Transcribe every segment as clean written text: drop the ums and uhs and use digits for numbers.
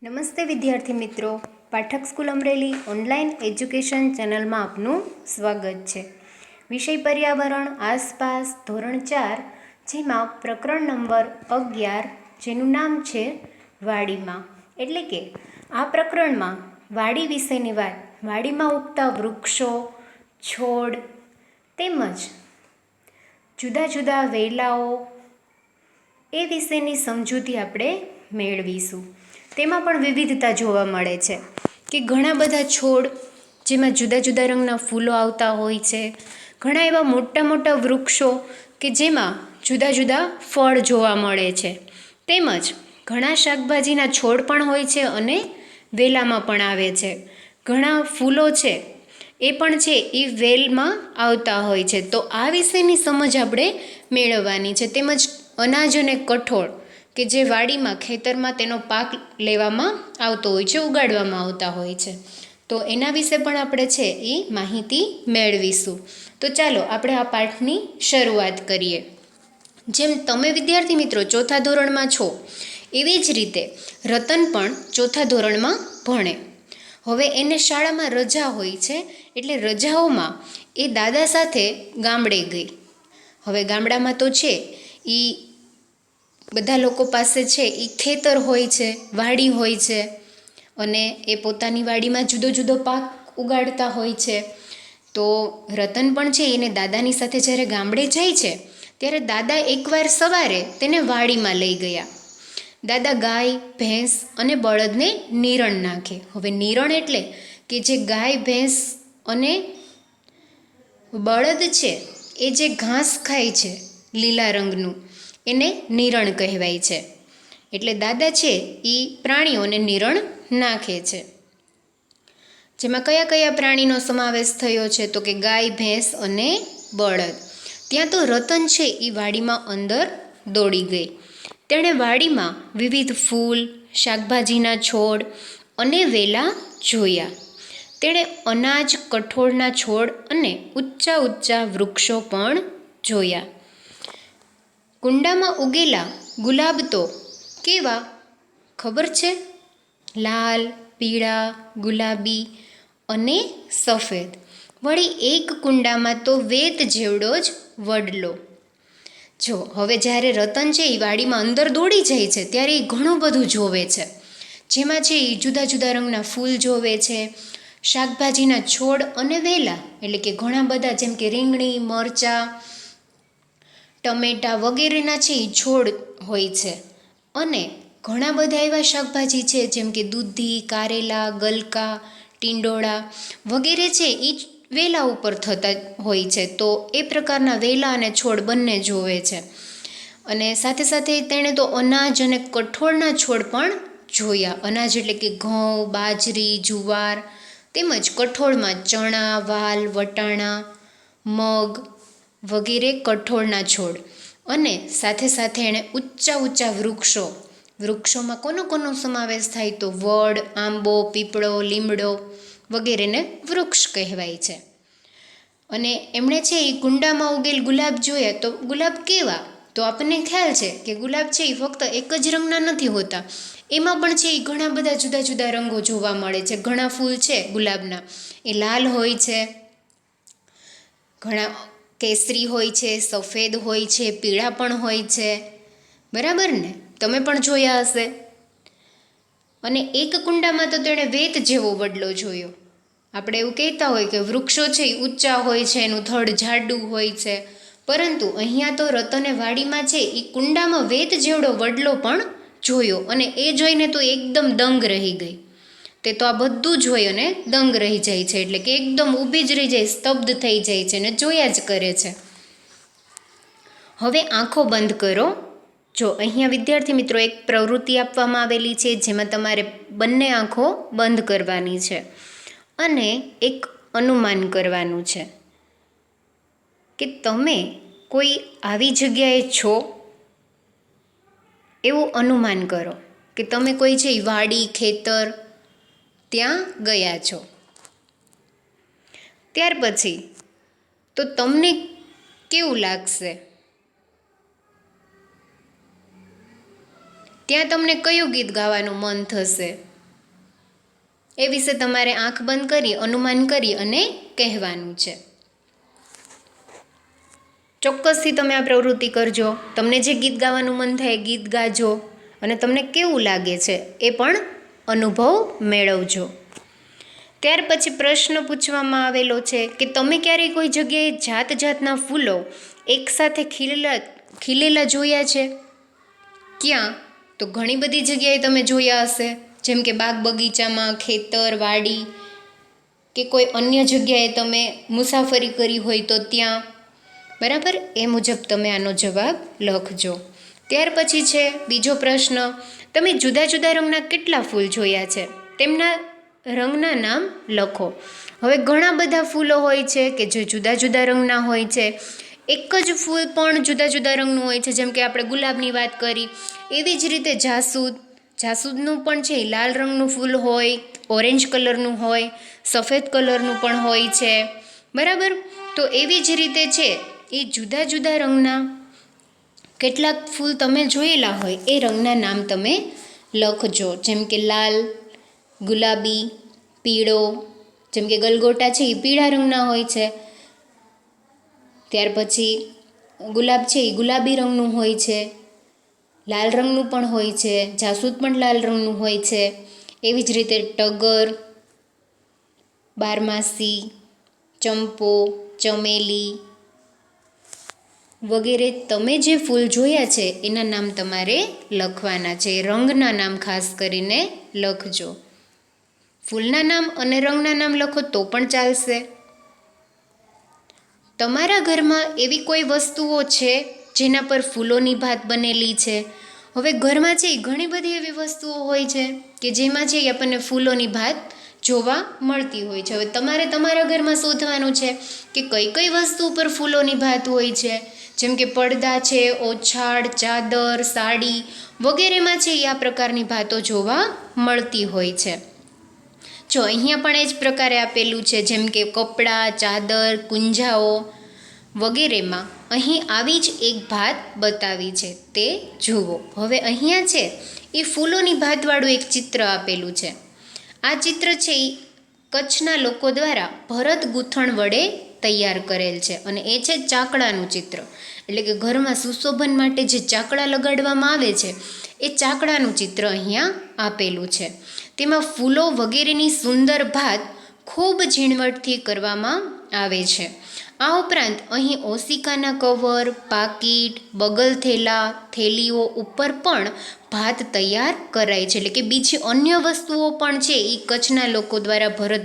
નમસ્તે વિદ્યાર્થી મિત્રો, Pathak school Amreli online education ચેનલમાં આપનું સ્વાગત છે. વિષય પર્યાવરણ આસપાસ ધોરણ 4, જેમાં પ્રકરણ નંબર 11, જેનું નામ છે વાડીમાં. એટલે કે આ પ્રકરણમાં વાડી વિશેની વાત, વાડીમાં ઉગતા વૃક્ષો, છોડ તેમજ જુદા જુદા વેલાઓ એ વિશેની સમજૂતી આપણે મેળવીશું. તેમાં પણ વિવિધતા જોવા મળે છે કે ઘણા બધા છોડ જેમાં જુદા જુદા રંગના ફૂલો આવતા હોય છે, ઘણા એવા મોટા મોટા વૃક્ષો કે જેમાં જુદા જુદા ફળ જોવા મળે છે, તેમજ ઘણા શાકભાજીના છોડ પણ હોય છે અને વેલામાં પણ આવે છે. ઘણા ફૂલો છે એ પણ છે એ વેલમાં આવતા હોય છે. તો આ વિશેની સમજ આપણે મેળવવાની છે. તેમજ અનાજ અને કઠોળ કે જે વાડીમાં ખેતરમાં તેનો પાક લેવામાં આવતો હોય છે, ઉગાડવામાં આવતા હોય છે, તો એના વિશે પણ આપણે છે એ માહિતી મેળવીશું. તો ચાલો આપણે આ પાઠની શરૂઆત કરીએ. જેમ તમે વિદ્યાર્થી મિત્રો ચોથા ધોરણમાં છો, એવી જ રીતે રતન પણ ચોથા ધોરણમાં ભણે. હવે એને શાળામાં રજા હોય છે, એટલે રજાઓમાં એ દાદા સાથે ગામડે ગઈ. હવે ગામડામાં તો છે એ બધા લોકો પાસે છે એ ખેતર હોય છે, વાડી હોય છે, અને એ પોતાની વાડીમાં જુદો જુદો પાક ઉગાડતા હોય છે. તો રતન પણ છે એને દાદાની સાથે જ્યારે ગામડે જાય છે, ત્યારે દાદા એકવાર સવારે તેને વાડીમાં લઈ ગયા. દાદા ગાય, ભેંસ અને બળદને નીરણ નાખે. હવે નીરણ એટલે કે જે ગાય, ભેંસ અને બળદ છે એ જે ઘાસ ખાય છે લીલા રંગનું, એને નીરણ કહેવાય છે. એટલે દાદા છે એ પ્રાણીઓને નીરણ નાખે છે. જેમાં કયા કયા પ્રાણીનો સમાવેશ થયો છે? તો કે ગાય, ભેંસ અને બળદ. ત્યાં તો રતન છે એ વાડીમાં અંદર દોડી ગઈ. તેણે વાડીમાં વિવિધ ફૂલ, શાકભાજીના છોડ અને વેલા જોયા. તેણે અનાજ, કઠોળના છોડ અને ઊંચા ઊંચા વૃક્ષો પણ જોયા. કુંડામાં ઉગેલા ગુલાબ તો કેવા ખબર છે? લાલ, પીળા, ગુલાબી અને સફેદ. વળી એક કુંડામાં તો વેત જેવડો જ વડલો. જો હવે જ્યારે રતન છે એ વાડીમાં અંદર દોડી જાય છે, ત્યારે એ ઘણું બધું જોવે છે. જેમાં છે એ જુદા જુદા રંગના ફૂલ જોવે છે, શાકભાજીના છોડ અને વેલા, એટલે કે ઘણા બધા, જેમ કે રીંગણી, મરચાં, ટમેટા વગેરેના છે એ છોડ હોય છે. અને ઘણા બધા એવા શાકભાજી છે જેમ કે દૂધી, કારેલા, ગલકા, ટીંડોળા વગેરે છે એ વેલા ઉપર થતા હોય છે. તો એ પ્રકારના વેલા અને છોડ બંને જોવે છે. અને સાથે સાથે તેણે તો અનાજ અને કઠોળના છોડ પણ જોયા. અનાજ એટલે કે ઘઉં, બાજરી, જુવાર, તેમજ કઠોળમાં ચણા, વાલ, વટાણા, મગ વગેરે કઠોળના છોડ. અને સાથે સાથે એણે ઊંચા ઊંચા વૃક્ષો, વૃક્ષોમાં કોનો સમાવેશ થાય? તો વડ, આંબો, પીપળો, લીમડો વગેરેને વૃક્ષ કહેવાય છે. અને એમણે છે એ કુંડામાં ઉગેલ ગુલાબ જોયા. તો ગુલાબ કેવા? તો આપણને ખ્યાલ છે કે ગુલાબ છે એ ફક્ત એક જ રંગના નથી હોતા, એમાં પણ છે એ ઘણા બધા જુદા જુદા રંગો જોવા મળે છે. ઘણા ફૂલ છે ગુલાબના એ લાલ હોય છે, ઘણા કેસરી હોય છે, સફેદ હોય છે, પીળા પણ હોય છે. બરાબર ને? તમે પણ જોયા હશે. અને એક કુંડામાં તો તેણે વેત જેવો વડલો જોયો. આપણે એવું કહેતા હોય કે વૃક્ષો છે એ ઊંચા હોય છે, એનું થડ જાડું હોય છે, પરંતુ અહીંયા તો રતને વાડીમાં છે એ કુંડામાં વેત જેવડો વડલો પણ જોયો. અને એ જોઈને તો એકદમ દંગ રહી ગઈ. તે તો આ બધું જોઈ અને દંગ રહી જાય છે, એટલે કે એકદમ ઊભી જ રહી જાય, સ્તબ્ધ થઈ જાય છે અને જોયા જ કરે છે. હવે આંખો બંધ કરો. જો અહીંયા વિદ્યાર્થી મિત્રો એક પ્રવૃત્તિ આપવામાં આવેલી છે, જેમાં તમારે બંને આંખો બંધ કરવાની છે અને એક અનુમાન કરવાનું છે કે તમે કોઈ આવી જગ્યાએ છો એવું અનુમાન કરો, કે તમે કોઈ છે વાડી, ખેતર ત્યાં ગયા છો. ત્યાર પછી તો તમને કેવું લાગશે? ત્યાં તમને કયું ગીત ગાવાનું મન થશે? એ વિશે તમારે આંખ બંધ કરી અનુમાન કરી અને કહેવાનું છે. ચોક્કસથી તમે આ પ્રવૃત્તિ કરજો. તમને જે ગીત ગાવાનું મન થાય ગીત ગાજો અને તમને કેવું લાગે છે એ પણ અનુભવ મેળવજો. ત્યાર પછી પ્રશ્ન પૂછવામાં આવેલો છે કે તમે ક્યારેય કોઈ જગ્યાએ જાત જાતના ફૂલો એકસાથે ખીલેલા જોયા છે? ક્યાં? તો ઘણી બધી જગ્યાએ તમે જોયા હશે, જેમ કે બાગ બગીચામાં, ખેતર, વાડી કે કોઈ અન્ય જગ્યાએ તમે મુસાફરી કરી હોય તો ત્યાં. બરાબર, એ મુજબ તમે આનો જવાબ લખજો. ત્યાર પછી છે બીજો પ્રશ્ન, તમે જુદા જુદા રંગના કેટલા ફૂલ જોયા છે? તેમના રંગના નામ લખો. હવે ઘણા બધા ફૂલો હોય છે કે જે જુદા જુદા રંગના હોય છે. એક જ ફૂલ પણ જુદા જુદા રંગનું હોય છે, જેમ કે આપણે ગુલાબની વાત કરી, એવી જ રીતે જાસૂદનું પણ છે લાલ રંગનું ફૂલ હોય, ઓરેન્જ કલરનું હોય, સફેદ કલરનું પણ હોય છે. બરાબર, તો એવી જ રીતે છે એ જુદા જુદા રંગના કેટલાક ફૂલ તમે જોયેલા હોય એ રંગના નામ તમે લખજો, જેમ કે લાલ, ગુલાબી, પીળો, જેમ કે ગલગોટા છે એ પીળા રંગના હોય છે. ત્યાર પછી ગુલાબ છે એ ગુલાબી રંગનું હોય છે, લાલ રંગનું પણ હોય છે, જાસૂદ પણ લાલ રંગનું હોય છે. એવી જ રીતે ટગર, બારમાસી, ચંપો, ચમેલી વગેરે તમે જે ફૂલ જોયા છે એના નામ તમારે લખવાના છે. રંગના નામ ખાસ કરીને લખજો. ફૂલના નામ અને રંગના નામ લખો તો પણ ચાલશે. તમારા ઘરમાં એવી કોઈ વસ્તુઓ છે જેના પર ફૂલોની ભાત બનેલી છે? હવે ઘરમાં છે ઘણી બધી એવી વસ્તુઓ હોય છે કે જેમાં છે આપણને ફૂલોની ભાત જોવા મળતી હોય છે. હવે તમારે તમારા ઘરમાં શોધવાનું છે કે કઈ કઈ વસ્તુ પર ફૂલોની ભાત હોય છે. જેમ કે પડદા છે, ઓછાળ, ચાદર, સાડી વગેરેમાં છે એ આ પ્રકારની ભાતો જોવા મળતી હોય છે. જો અહીંયા પણ એ જ પ્રકારે આપેલું છે, જેમ કે કપડાં, ચાદર, કુંજાઓ વગેરેમાં અહીં આવી જ એક ભાત બતાવી છે, તે જુઓ. હવે અહીંયા છે એ ફૂલોની ભાતવાળું એક ચિત્ર આપેલું છે. આ ચિત્ર છે એ કચ્છના લોકો દ્વારા ભરત ગૂંથણ વડે તૈયાર કરેલ છે અને એ છે ચાકડાનું ચિત્ર. એટલે કે ઘરમાં સુશોભન માટે જે ચાકડા લગાડવામાં આવે છે એ ચાકડાનું ચિત્ર અહીંયા આપેલું છે. તેમાં ફૂલો વગેરેની સુંદર ભાત ખૂબ ઝીણવટથી કરવામાં આવે છે. આ ઉપરાંત અહીં ઓશિકાના કવર, પાકીટ, બગલ થેલા, થેલીઓ ઉપર પણ ભાત તૈયાર કરાય છે. એટલે કે બીજી અન્ય વસ્તુઓ પણ છે એ કચ્છના લોકો દ્વારા ભરત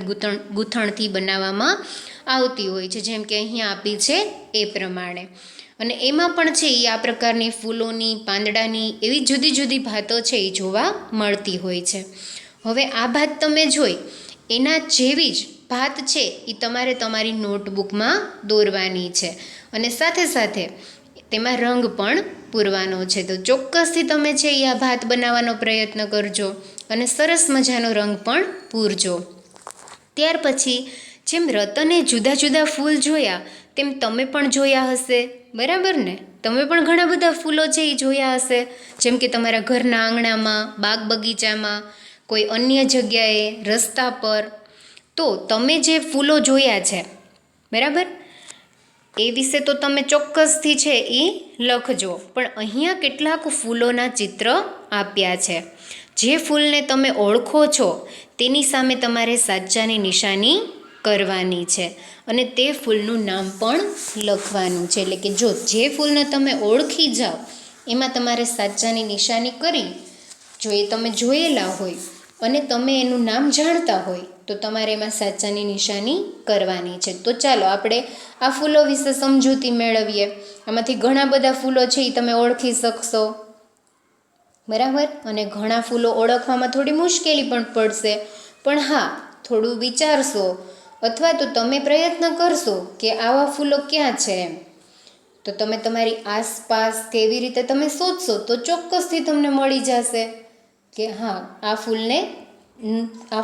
ગૂંથણથી બનાવવામાં આવતી હોય છે, જેમ કે અહીંયા આપી છે એ પ્રમાણે. અને એમાં પણ છે એ આ પ્રકારની ફૂલોની, પાંદડાની એવી જુદી જુદી ભાતો છે એ જોવા મળતી હોય છે. હવે આ ભાત તમે જોઈ એના જેવી જ ભાત છે એ તમારે તમારી નોટબુકમાં દોરવાની છે અને સાથે સાથે તેમાં રંગ પણ પૂરવાનો છે. તો ચોક્કસથી તમે છે એ આ ભાત બનાવવાનો પ્રયત્ન કરજો અને સરસ મજાનો રંગ પણ પૂરજો. ત્યાર પછી જેમ રતને જુદા જુદા ફૂલ જોયા તેમ તમે પણ જોયા હશે, બરાબર ને? તમે પણ ઘણા બધા ફૂલો છે એ જોયા હશે, જેમ કે તમારા ઘરના આંગણામાં, બાગ બગીચામાં, કોઈ અન્ય જગ્યાએ, રસ્તા પર. તો તમે જે ફૂલો જોયા છે, બરાબર, એ વિશે તો તમે ચોક્કસથી છે એ લખજો. પણ અહીંયા કેટલાક ફૂલોના ચિત્ર આપ્યા છે. જે ફૂલને તમે ઓળખો છો તેની સામે તમારે સાચાની નિશાની કરવાની છે અને તે ફૂલનું નામ પણ લખવાનું છે. એટલે કે જો જે ફૂલને તમે ઓળખી જાઓ એમાં તમારે સાચાની નિશાની કરી, જો એ તમે જોયેલા હોય અને તમે એનું નામ જાણતા હોય તો તમારે એમાં સાચાની નિશાની કરવાની છે. તો ચાલો આપણે આ ફૂલો વિશે સમજૂતી મેળવીએ. આમાંથી ઘણા બધા ફૂલો છે એ તમે ઓળખી શકશો, બરાબર? અને ઘણા ફૂલો ઓળખવામાં થોડી મુશ્કેલી પણ પડશે, પણ હા, થોડું વિચારશો અથવા તો તમે પ્રયત્ન કરશો કે આવા ફૂલો ક્યાં છે એમ, તો તમે તમારી આસપાસ કેવી રીતે તમે શોધશો તો ચોક્કસથી તમને મળી જશે કે હા, આ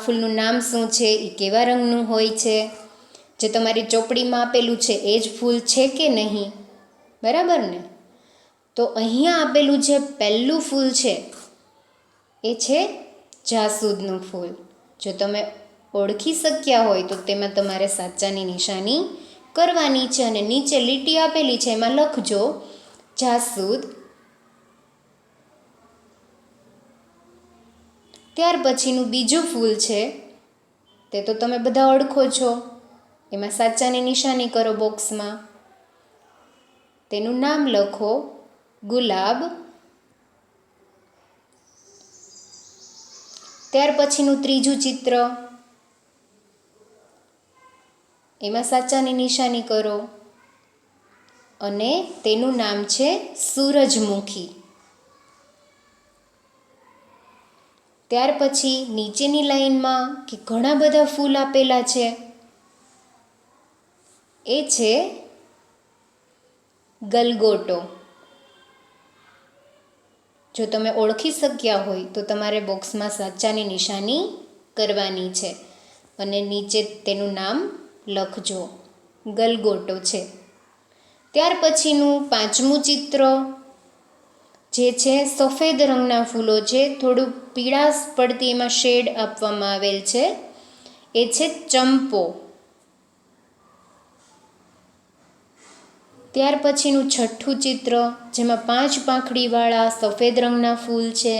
ફૂલનું નામ શું છે, એ કેવા રંગનું હોય છે, જે તમારી ચોપડીમાં આપેલું છે એ જ ફૂલ છે કે નહીં, બરાબર ને? તો અહીંયા આપેલું જે પહેલું ફૂલ છે એ છે જાસૂદનું ફૂલ. જો તમે ઓળખી શક્યા હોય તો તેમાં તમારે સાચાની નિશાની કરવાની છે અને નીચે લીટી આપેલી છે એમાં લખજો જાસૂદ. ત્યાર પછીનું બીજું ફૂલ છે તે તો તમે બધા ઓળખો છો, એમાં સાચાની નિશાની કરો બોક્સમાં. તેનું નામ લખો ગુલાબ. ત્યાર પછીનું ત્રીજું ચિત્ર, એમાં સાચાની નિશાની કરો અને તેનું નામ છે સૂરજમુખી. ત્યાર પછી નીચેની લાઈનમાં કે ઘણા બધા ફૂલ આપેલા છે એ છે ગલગોટો. જો તમે ઓળખી શક્યા હોય તો તમારે બોક્સમાં સાચાની નિશાની કરવાની છે અને નીચે તેનું નામ લખજો, ગલગોટો છે. ત્યાર પછીનું પાંચમું ચિત્ર જે છે સફેદ રંગના ફૂલો છે, થોડું પીળાશ પડતી એમાં શેડ આપવામાં આવેલ છે, એ છે ચંપો. ત્યાર પછીનું છઠ્ઠું ચિત્ર જેમાં 5 પાંખડીવાળા સફેદ રંગના ફૂલ છે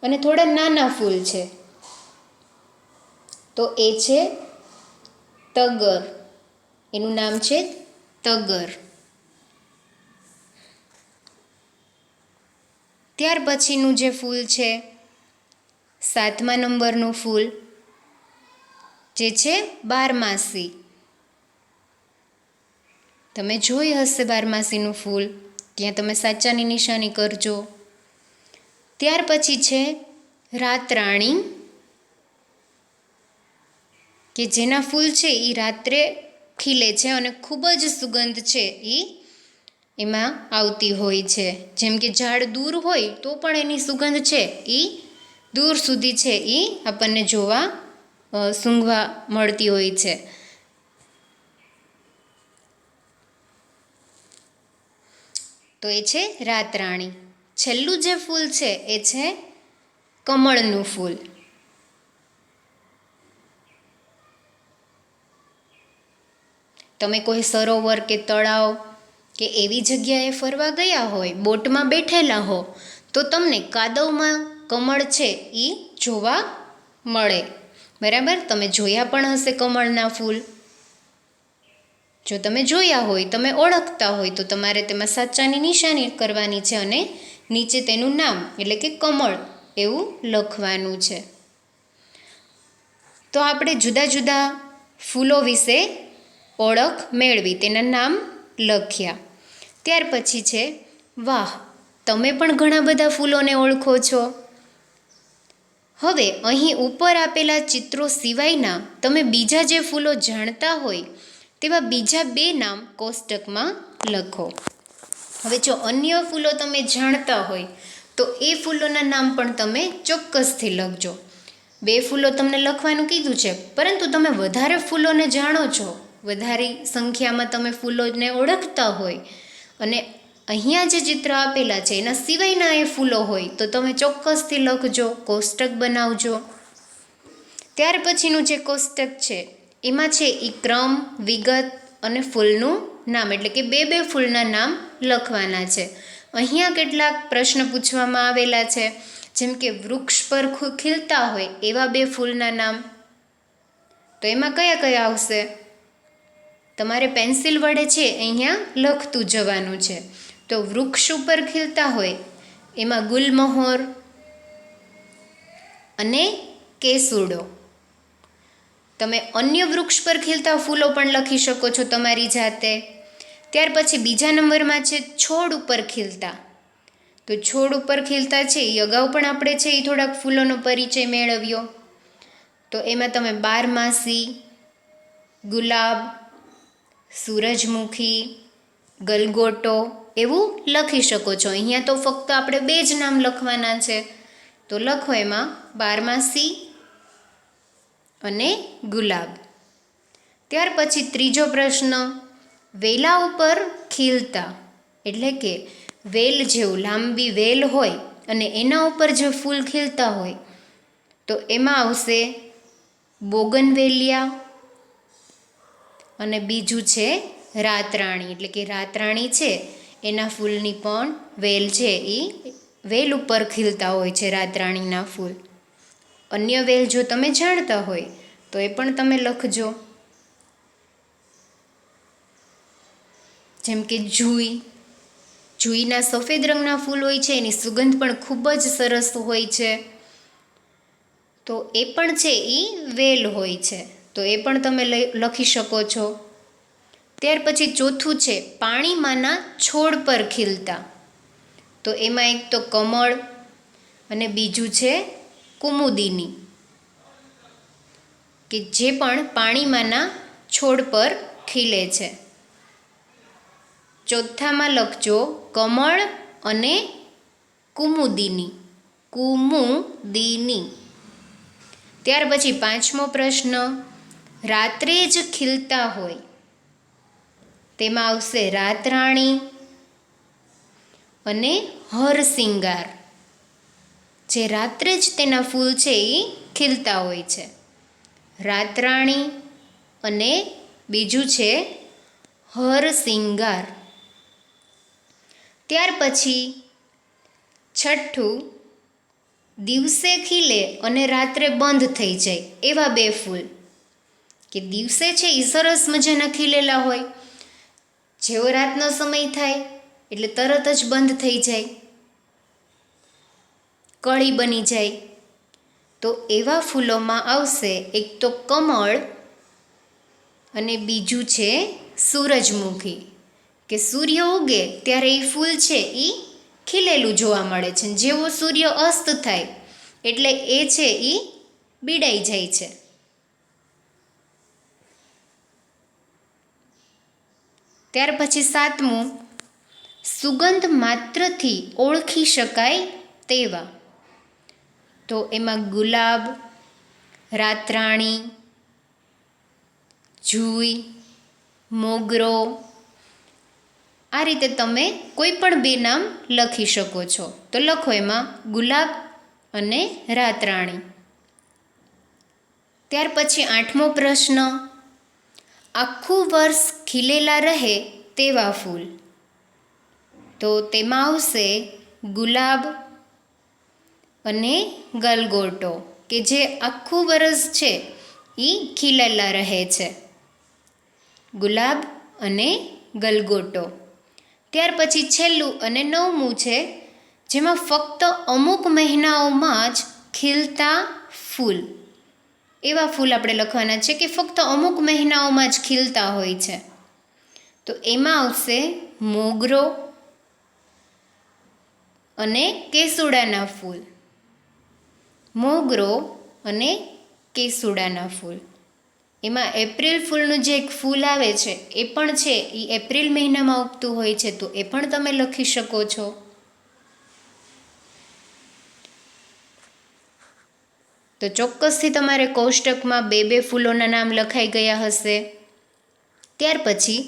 અને થોડા નાના ફૂલ છે, તો એ છે તગર. એનું નામ છે તગર. ત્યાર પછીનું જે ફૂલ છે 7મા નંબરનું ફૂલ જે છે બારમાસી. તમે જોઈ હશે બારમાસીનું ફૂલ, ત્યાં તમે સાચાની નિશાની કરજો. ત્યાર પછી છે રાતરાણી, કે જેના ફૂલ છે એ રાત્રે ખીલે છે અને ખૂબ જ સુગંધ છે એ એમાં આવતી હોય છે. જેમ કે ઝાડ દૂર હોય તો પણ એની સુગંધ છે એ દૂર સુધી છે એ આપણને જોવા સૂંઘવા મળતી હોય છે. તો એ છે રાતરાણી. છેલ્લું જે ફૂલ છે એ છે કમળનું ફૂલ. તમે કોઈ સરોવર કે તળાવ કે એવી જગ્યાએ ફરવા ગયા હોય, બોટમાં બેઠેલા હો, તો તમને કાદવમાં કમળ છે એ જોવા મળે. બરાબર, તમે જોયા પણ હશે કમળના ફૂલ. જો તમે જોયા હોય, તમે ઓળખતા હોય તો તમારે તેમાં સાચાની નિશાની કરવાની છે અને નીચે તેનું નામ એટલે કે કમળ એવું લખવાનું છે. તો આપણે જુદા જુદા ફૂલો વિશે ઓળખ મેળવી, તેના નામ લખ્યા. ત્યાર પછી છે વાહ, તમે પણ ઘણા બધા ફૂલોને ઓળખો છો. હવે અહીં ઉપર આપેલા ચિત્રો સિવાયના તમે બીજા જે ફૂલો જાણતા હોય તેવા બીજા 2 નામ કોષ્ટકમાં લખો. હવે જો અન્ય ફૂલો તમે જાણતા હોય તો એ ફૂલોના નામ પણ તમે ચોક્કસથી લખજો. 2 ફૂલો તમને લખવાનું કીધું છે, પરંતુ તમે વધારે ફૂલોને જાણો છો, વધારે સંખ્યામાં તમે ફૂલોને ઓળખતા હોય અને અહીંયા જે ચિત્ર આપેલા છે એના સિવાયના એ ફૂલો હોય તો તમે ચોક્કસથી લખજો, કોષ્ટક બનાવજો. ત્યાર પછીનું જે કોષ્ટક છે એમાં છે એ ક્રમ, વિગત અને ફૂલનું નામ, એટલે કે 2 ફૂલના નામ લખવાના છે. અહીંયા કેટલાક પ્રશ્ન પૂછવામાં આવેલા છે, જેમ કે વૃક્ષ પર ખીલતા હોય એવા 2 ફૂલના નામ. તો એમાં કયા કયા આવશે? તમારે પેન્સિલ વડે છે અહીંયા લખતું જવાનું છે. તો વૃક્ષ ઉપર ખીલતા હોય એમાં ગુલમહોર અને કેસુડો. તમે અન્ય વૃક્ષ પર ખીલતા ફૂલો પણ લખી શકો છો તમારી જાતે. ત્યાર પછી બીજા નંબરમાં છે છોડ ઉપર ખીલતા. તો છોડ ઉપર ખીલતા છે એ અગાઉ પણ આપણે છે એ થોડાક ફૂલોનો પરિચય મેળવ્યો. તો એમાં તમે બારમાસી, ગુલાબ, સૂરજમુખી, ગલગોટો એવું લખી શકો છો. અહીંયા તો ફક્ત આપણે 2 જ નામ લખવાના છે. તો લખો એમાં બારમાસી અને ગુલાબ. ત્યાર પછી ત્રીજો પ્રશ્ન, વેલા ઉપર ખીલતા, એટલે કે વેલ જેવું લાંબી વેલ હોય અને એના ઉપર જે ફૂલ ખીલતા હોય તો એમાં આવશે બોગનવેલિયા અને બીજું છે રાતરાણી, એટલે કે રાતરાણી છે એના ફૂલની પણ વેલ છે એ વેલ ઉપર ખીલતા હોય છે રાતરાણીના ફૂલ. અન્ય વેલ જો તમે જાણતા હોય તો એ પણ તમે લખજો. જેમ કે જુઈના સફેદ રંગના ફૂલ હોય છે, એની સુગંધ પણ ખૂબ જ સરસ હોય છે, તો એ પણ છે એ વેલ હોય છે, તો એ પણ તમે લખી શકો છો. ત્યાર પછી ચોથું છે પાણીમાંના છોડ પર ખીલતા, તો એમાં એક તો કમળ અને બીજું છે કુમુદિની, કે જે પણ પાણીમાંના છોડ પર ખીલે છે. ચોથામાં લખજો કમળ અને કુમુદિની. ત્યાર પછી પાંચમો પ્રશ્ન, રાત્રે જ ખીલતા હોય, તેમાં આવશે રાતરાણી અને હરસિંગાર, જે રાત્રે જ તેના ફૂલ છે એ ખીલતા હોય છે. રાતરાણી અને બીજું છે હરસિંગાર. ત્યાર પછી છઠ્ઠું, દિવસે ખીલે અને રાત્રે બંધ થઈ જાય એવા બે ફૂલ, કે દિવસે છે એ સરસ મજાના ખીલેલા હોય, જેવો રાતનો સમય થાય એટલે તરત જ બંધ થઈ જાય, કળી બની જાય, તો એવા ફૂલોમાં આવશે એક તો કમળ અને બીજું છે સૂરજમુખી, કે સૂર્ય ઉગે ત્યારે એ ફૂલ છે એ ખીલેલું જોવા મળે છે, જેવો સૂર્ય અસ્ત થાય એટલે એ છે એ બીડાઈ જાય છે. ત્યાર પછી સાતમું, સુગંધ માત્રથી ઓળખી શકાય તેવા, તો એમાં ગુલાબ, રાતરાણી, જુઈ, મોગરો, આ રીતે તમે કોઈ પણ બે નામ લખી શકો છો. તો લખો એમાં ગુલાબ અને રાતરાણી. ત્યાર પછી આઠમો પ્રશ્ન, આખું વર્ષ ખીલેલા રહે તેવા ફૂલ, તો તેમાં આવશે ગુલાબ અને ગલગોટો, કે જે આખું વરસ છે એ ખીલેલા રહે છે, ગુલાબ અને ગલગોટો. ત્યાર પછી છેલ્લું અને નવમું છે, જેમાં ફક્ત અમુક મહિનાઓમાં જ ખીલતા ફૂલ, એવા ફૂલ આપણે લખવાના છે કે ફક્ત અમુક મહિનાઓમાં જ ખીલતા હોય છે, તો એમાં આવશે મોગરો અને કેસુડાના ફૂલ. મોગરો અને કેસુડાના ફૂલ, એમાં એપ્રિલ ફૂલનું જે એક ફૂલ આવે છે એ પણ છે એ એપ્રિલ મહિનામાં ઉગતું હોય છે, તો એ પણ તમે લખી શકો છો. તો ચોક્કસથી તમારે કોષ્ટકમાં બે ફૂલોના નામ લખાઈ ગયા હશે. ત્યાર પછી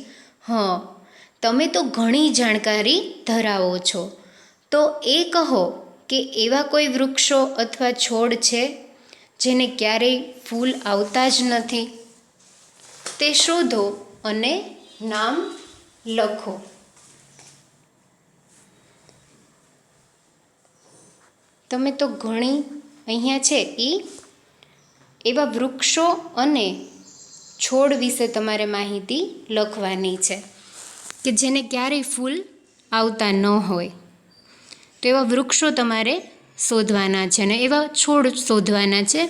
તમે તો ઘણી જાણકારી ધરાવો છો, તો એ કહો કે એવા કોઈ વૃક્ષો અથવા છોડ છે જેને ક્યારેય ફૂલ આવતા જ નથી, તે શોધો અને નામ લખો. તમે તો ઘણી અહીંયા છે એ એવા વૃક્ષો અને છોડ વિશે તમારે માહિતી લખવાની છે કે જેને ક્યારેય ફૂલ આવતા ન હોય, તો એવા વૃક્ષો તમારે શોધવાના છે અને એવા છોડ શોધવાના છે.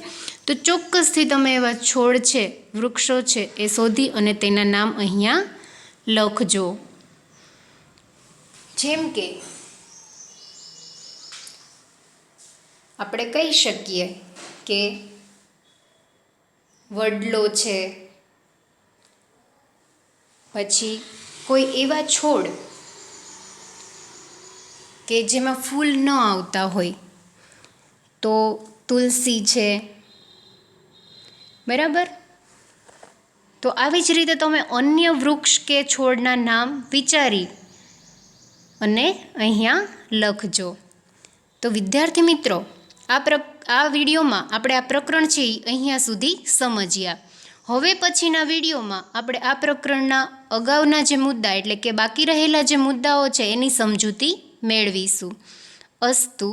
તો ચોક્કસથી તમે એવા છોડ છે, વૃક્ષો છે એ શોધી અને તેના નામ અહીંયા લખજો. જેમ કે આપણે કહી શકીએ કે વડલો છે, પછી કોઈ એવા છોડ કે જેમાં ફૂલ ન આવતા હોય, તો તુલસી છે, બરાબર. તો આવી જ રીતે તમે અન્ય વૃક્ષ કે છોડના નામ વિચારી અને અહીંયા લખજો. તો વિદ્યાર્થી મિત્રો, આ વિડીયોમાં આપણે આ પ્રકરણ છે એ અહીંયા સુધી સમજ્યા. હવે પછીના વિડીયોમાં આપણે આ પ્રકરણના અગાઉના જે મુદ્દા એટલે કે બાકી રહેલા જે મુદ્દાઓ છે એની સમજૂતી મેળવીશું. અસ્તુ.